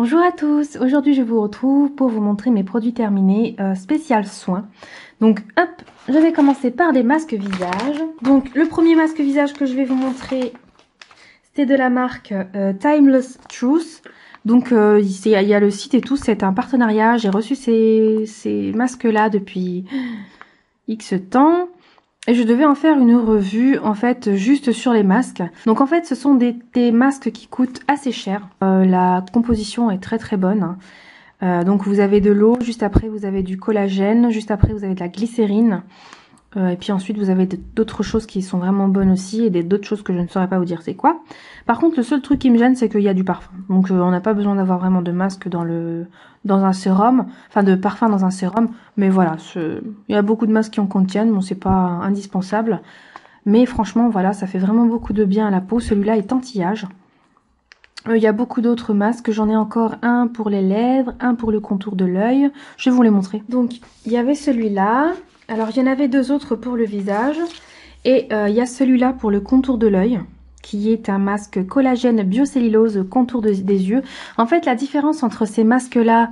Bonjour à tous, aujourd'hui je vous retrouve pour vous montrer mes produits terminés spécial soins. Donc hop, je vais commencer par des masques visage. Donc le premier masque visage que je vais vous montrer, c'est de la marque Timeless Truth. Donc il y a le site et tout, c'est un partenariat, j'ai reçu ces masques là depuis X temps. Et je devais en faire une revue en fait juste sur les masques. Donc en fait ce sont des masques qui coûtent assez cher. La composition est très bonne. Donc vous avez de l'eau, juste après vous avez du collagène, juste après vous avez de la glycérine. Et puis ensuite vous avez d'autres choses qui sont vraiment bonnes aussi et d'autres choses que je ne saurais pas vous dire c'est quoi. Par contre le seul truc qui me gêne c'est qu'il y a du parfum. Donc on n'a pas besoin d'avoir vraiment de masque dans un sérum, enfin de parfum dans un sérum. Mais voilà, il y a beaucoup de masques qui en contiennent, bon c'est pas indispensable. Mais franchement voilà, ça fait vraiment beaucoup de bien à la peau. Celui-là est anti-âge. Il y a beaucoup d'autres masques, j'en ai encore un pour les lèvres, un pour le contour de l'œil. Je vais vous les montrer. Donc il y avait celui-là. Alors, il y en avait deux autres pour le visage. Et il y a celui-là pour le contour de l'œil, qui est un masque collagène biocellulose contour des yeux. En fait, la différence entre ces masques-là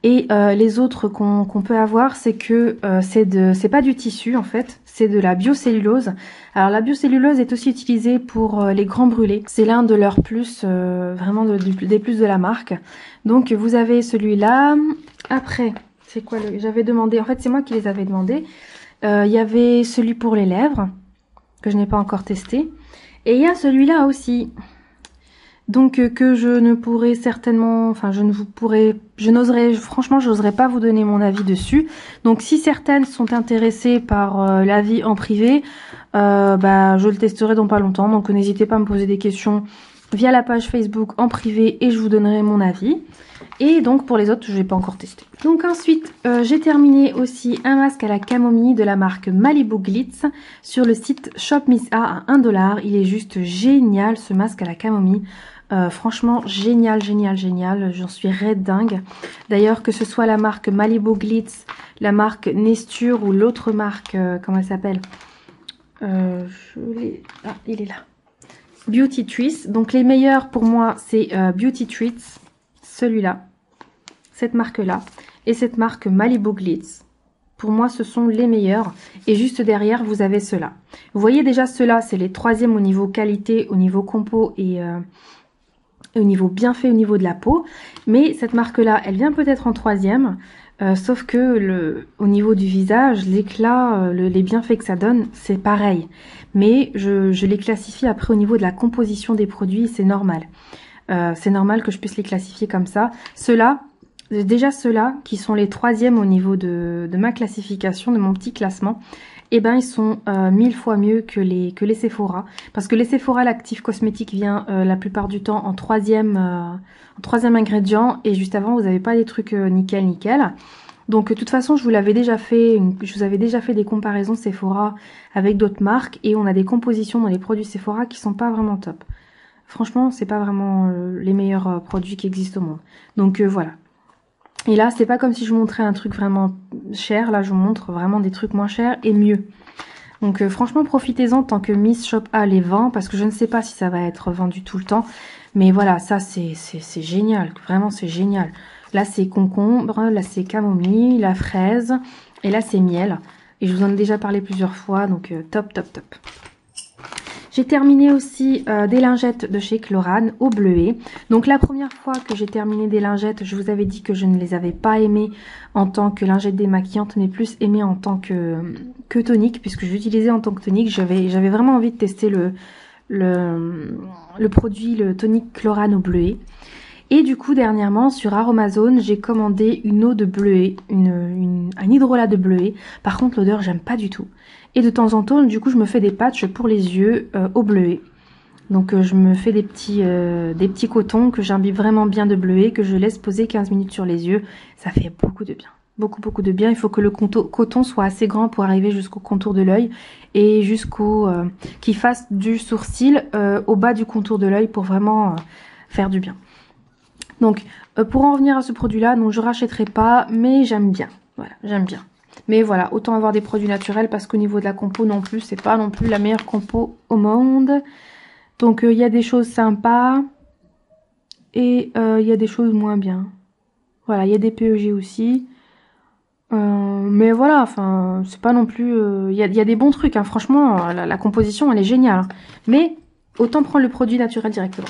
et les autres qu'on peut avoir, c'est que c'est pas du tissu, en fait. C'est de la biocellulose. Alors, la biocellulose est aussi utilisée pour les grands brûlés. C'est l'un de leurs plus, vraiment des plus de la marque. Donc, vous avez celui-là. Après... c'est quoi j'avais demandé, en fait c'est moi qui les avais demandé. Il y avait celui pour les lèvres, que je n'ai pas encore testé. Et il y a celui-là aussi. Donc que je ne pourrais certainement, enfin franchement j'oserais pas vous donner mon avis dessus. Donc si certaines sont intéressées par l'avis en privé, je le testerai dans pas longtemps. Donc n'hésitez pas à me poser des questions via la page Facebook en privé et je vous donnerai mon avis. Et donc pour les autres, je n'ai pas encore testé. Donc ensuite, j'ai terminé aussi un masque à la camomille de la marque Malibu Glitz sur le site Shop Miss A à 1$. Il est juste génial ce masque à la camomille. Franchement, génial. J'en suis raide dingue. D'ailleurs, que ce soit la marque Malibu Glitz, la marque Nesture ou l'autre marque, comment elle s'appelle il est là. Beauty Treats. Donc les meilleurs pour moi, c'est Beauty Treats. Celui-là, cette marque-là, et cette marque Malibu Glitz. Pour moi, ce sont les meilleurs. Et juste derrière, vous avez ceux-là. Vous voyez déjà, ceux-là, c'est les troisièmes au niveau qualité, au niveau compo et au niveau bienfait, au niveau de la peau. Mais cette marque-là, elle vient peut-être en troisième. Sauf que au niveau du visage, l'éclat, les bienfaits que ça donne, c'est pareil. Mais je les classifie après au niveau de la composition des produits, c'est normal. C'est normal que je puisse les classifier comme ça. Ceux-là, qui sont les troisièmes au niveau de ma classification, de mon petit classement, eh ben ils sont 1000 fois mieux que les Sephora. Parce que les Sephora, l'actif cosmétique vient la plupart du temps en troisième ingrédient. Et juste avant, vous n'avez pas des trucs nickel. Donc de toute façon, je vous avais déjà fait des comparaisons Sephora avec d'autres marques. Et on a des compositions dans les produits Sephora qui sont pas vraiment top. Franchement, c'est pas vraiment les meilleurs produits qui existent au monde. Donc voilà. Et là, c'est pas comme si je vous montrais un truc vraiment cher. Là, je vous montre vraiment des trucs moins chers et mieux. Donc franchement, profitez-en tant que Miss Shop A les vend. Parce que je ne sais pas si ça va être vendu tout le temps. Mais voilà, ça c'est génial. Vraiment, c'est génial. Là, c'est concombre. Là, c'est camomille. La fraise. Et là, c'est miel. Et je vous en ai déjà parlé plusieurs fois. Donc top. J'ai terminé aussi des lingettes de chez Chlorane au bleuet. Donc la première fois que j'ai terminé des lingettes, je vous avais dit que je ne les avais pas aimées en tant que lingettes démaquillantes, mais plus aimées en tant que tonique, puisque j'utilisais en tant que tonique. J'avais vraiment envie de tester le produit, le tonique Chlorane au bleuet. Et du coup, dernièrement, sur Aromazone, j'ai commandé une eau de bleuet, un hydrolat de bleuet. Par contre, l'odeur, j'aime pas du tout. Et de temps en temps, du coup, je me fais des patchs pour les yeux au bleuet. Donc, je me fais des petits cotons que j'imbibe vraiment bien de bleuet, que je laisse poser 15 minutes sur les yeux. Ça fait beaucoup de bien. Beaucoup de bien. Il faut que le coton soit assez grand pour arriver jusqu'au contour de l'œil et qu'il fasse du sourcil au bas du contour de l'œil pour vraiment faire du bien. Donc, pour en revenir à ce produit-là, donc je rachèterai pas, mais j'aime bien. Voilà, j'aime bien. Mais voilà, autant avoir des produits naturels parce qu'au niveau de la compo non plus, c'est pas non plus la meilleure compo au monde. Donc, il y a des choses sympas. et il y a des choses moins bien. Voilà, il y a des PEG aussi. Mais voilà, enfin, c'est pas non plus... Il y a des bons trucs, hein. Franchement, la composition, elle est géniale. Hein. Mais autant prendre le produit naturel directement.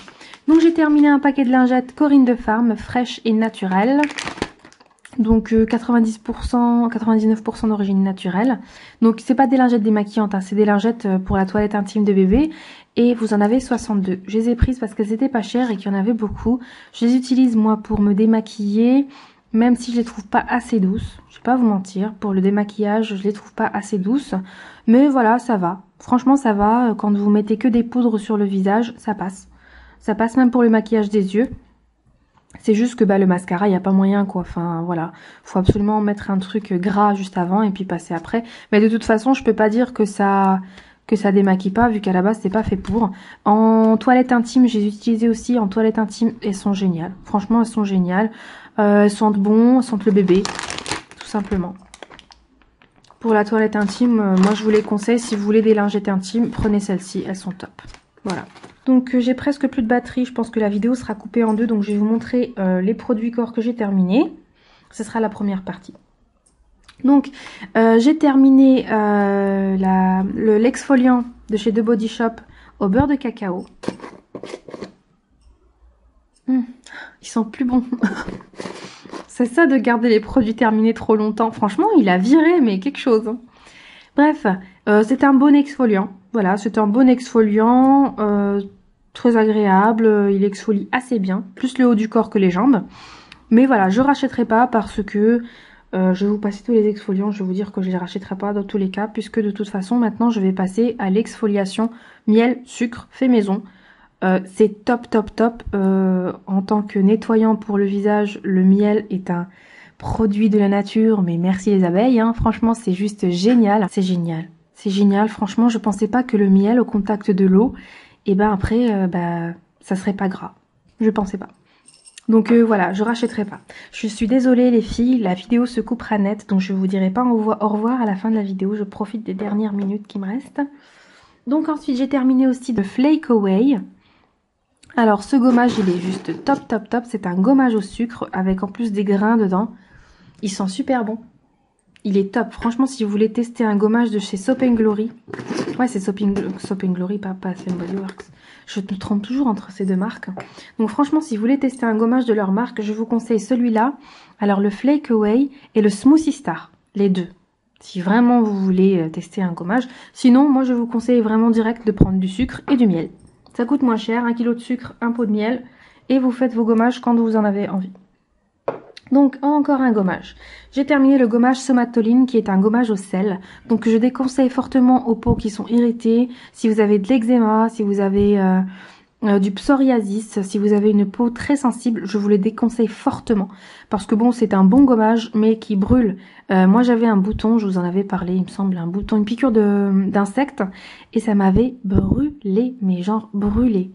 Donc, j'ai terminé un paquet de lingettes Corinne de Farm, fraîches et naturelles. Donc, 90%, 99% d'origine naturelle. Donc, c'est pas des lingettes démaquillantes, hein. C'est des lingettes pour la toilette intime de bébé. Et vous en avez 62. Je les ai prises parce qu'elles étaient pas chères et qu'il y en avait beaucoup. Je les utilise, moi, pour me démaquiller... Même si je les trouve pas assez douces, je vais pas vous mentir, pour le démaquillage, je les trouve pas assez douces. Mais voilà, ça va. Franchement, ça va. Quand vous mettez que des poudres sur le visage, ça passe. Ça passe même pour le maquillage des yeux. C'est juste que bah, le mascara, il n'y a pas moyen, quoi. Enfin, voilà. Faut absolument mettre un truc gras juste avant et puis passer après. Mais de toute façon, je peux pas dire que ça démaquille pas, vu qu'à la base, c'est pas fait pour. En toilette intime, j'ai utilisé aussi en toilette intime. Elles sont géniales. Franchement, elles sont géniales. Elles sentent bon, elles sentent le bébé, tout simplement. Pour la toilette intime, moi je vous les conseille, si vous voulez des lingettes intimes, prenez celles-ci, elles sont top. Voilà. Donc j'ai presque plus de batterie, je pense que la vidéo sera coupée en deux, donc je vais vous montrer les produits corps que j'ai terminés. Ce sera la première partie. Donc j'ai terminé l'exfoliant de chez The Body Shop au beurre de cacao. Ils sont plus bons. C'est ça de garder les produits terminés trop longtemps. Franchement, il a viré, mais quelque chose. Bref, c'est un bon exfoliant. Voilà, c'est un bon exfoliant, très agréable. Il exfolie assez bien, plus le haut du corps que les jambes. Mais voilà, je rachèterai pas parce que je vais vous passer tous les exfoliants. Je vais vous dire que je les rachèterai pas dans tous les cas, puisque de toute façon, maintenant, je vais passer à l'exfoliation miel, sucre, fait maison. C'est top, top, top. En tant que nettoyant pour le visage, le miel est un produit de la nature. Mais merci les abeilles, hein. Franchement, c'est juste génial. C'est génial. C'est génial. Franchement, je pensais pas que le miel au contact de l'eau, et ben après, ça serait pas gras. Je pensais pas. Donc voilà, je rachèterai pas. Je suis désolée les filles, la vidéo se coupera net. Donc je vous dirai pas au revoir à la fin de la vidéo. Je profite des dernières minutes qui me restent. Donc ensuite, j'ai terminé aussi de Flake Away. Alors ce gommage il est juste top top top, c'est un gommage au sucre avec en plus des grains dedans. Il sent super bon. Il est top. Franchement si vous voulez tester un gommage de chez Soap & Glory. Ouais c'est Soap & Glory, pas Body Works. Je me trompe toujours entre ces deux marques. Donc franchement si vous voulez tester un gommage de leur marque, je vous conseille celui-là. Alors le Flake Away et le Smoothie Star. Les deux. Si vraiment vous voulez tester un gommage. Sinon moi je vous conseille vraiment direct de prendre du sucre et du miel. Ça coûte moins cher, 1 kg de sucre, un pot de miel. Et vous faites vos gommages quand vous en avez envie. Donc, encore un gommage. J'ai terminé le gommage Somatoline qui est un gommage au sel. Donc, je déconseille fortement aux peaux qui sont irritées. Si vous avez de l'eczéma, si vous avez du psoriasis, si vous avez une peau très sensible, je vous les déconseille fortement. Parce que bon, c'est un bon gommage, mais qui brûle. Moi, j'avais un bouton, je vous en avais parlé, il me semble, un bouton, une piqûre d'insecte. Et ça m'avait brûlé, mais genre brûlé.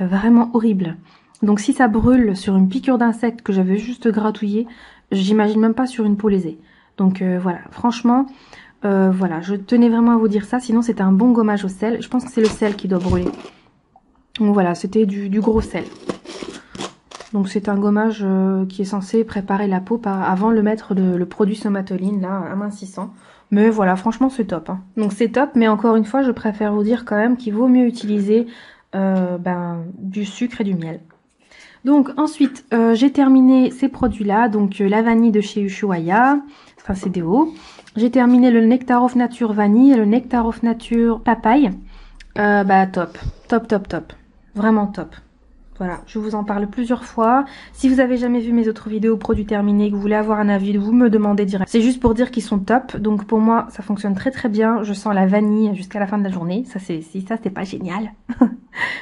Vraiment horrible. Donc si ça brûle sur une piqûre d'insecte que j'avais juste gratouillée, j'imagine même pas sur une peau lésée. Donc voilà, franchement, voilà, je tenais vraiment à vous dire ça. Sinon, c'est un bon gommage au sel. Je pense que c'est le sel qui doit brûler. Donc voilà, c'était du gros sel. Donc c'est un gommage qui est censé préparer la peau avant de mettre le produit Somatoline, là, amincissant. Mais voilà, franchement c'est top. Hein. Donc c'est top, mais encore une fois, je préfère vous dire quand même qu'il vaut mieux utiliser du sucre et du miel. Donc ensuite, j'ai terminé ces produits-là. Donc la vanille de chez Ushuaïa, enfin c'est des hauts. J'ai terminé le Nectar of Nature vanille et le Nectar of Nature papaye. Top, top, top, top. Vraiment top. Voilà, je vous en parle plusieurs fois. Si vous avez jamais vu mes autres vidéos produits terminés, que vous voulez avoir un avis, vous me demandez direct. C'est juste pour dire qu'ils sont top. Donc pour moi, ça fonctionne très très bien. Je sens la vanille jusqu'à la fin de la journée. Ça, c'est pas génial.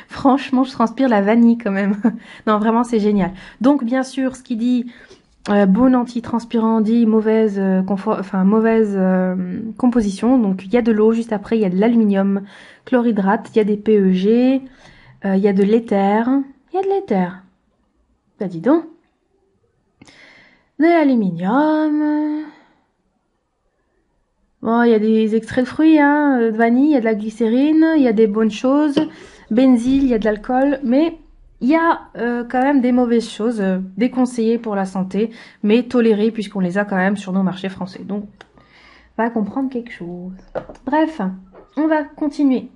Franchement, je transpire la vanille quand même. Non, vraiment, c'est génial. Donc bien sûr, ce qui dit bon anti-transpirant dit mauvaise, composition. Donc il y a de l'eau juste après, il y a de l'aluminium chlorhydrate, il y a des PEG, il y a de l'éther. Il y a de l'éther. Bah dis donc. De l'aluminium. Bon, il y a des extraits de fruits, hein, de vanille, il y a de la glycérine, il y a des bonnes choses. Benzyle, il y a de l'alcool. Mais Il y a quand même des mauvaises choses, déconseillées pour la santé, mais tolérées puisqu'on les a quand même sur nos marchés français. Donc, on va comprendre quelque chose. Bref, on va continuer.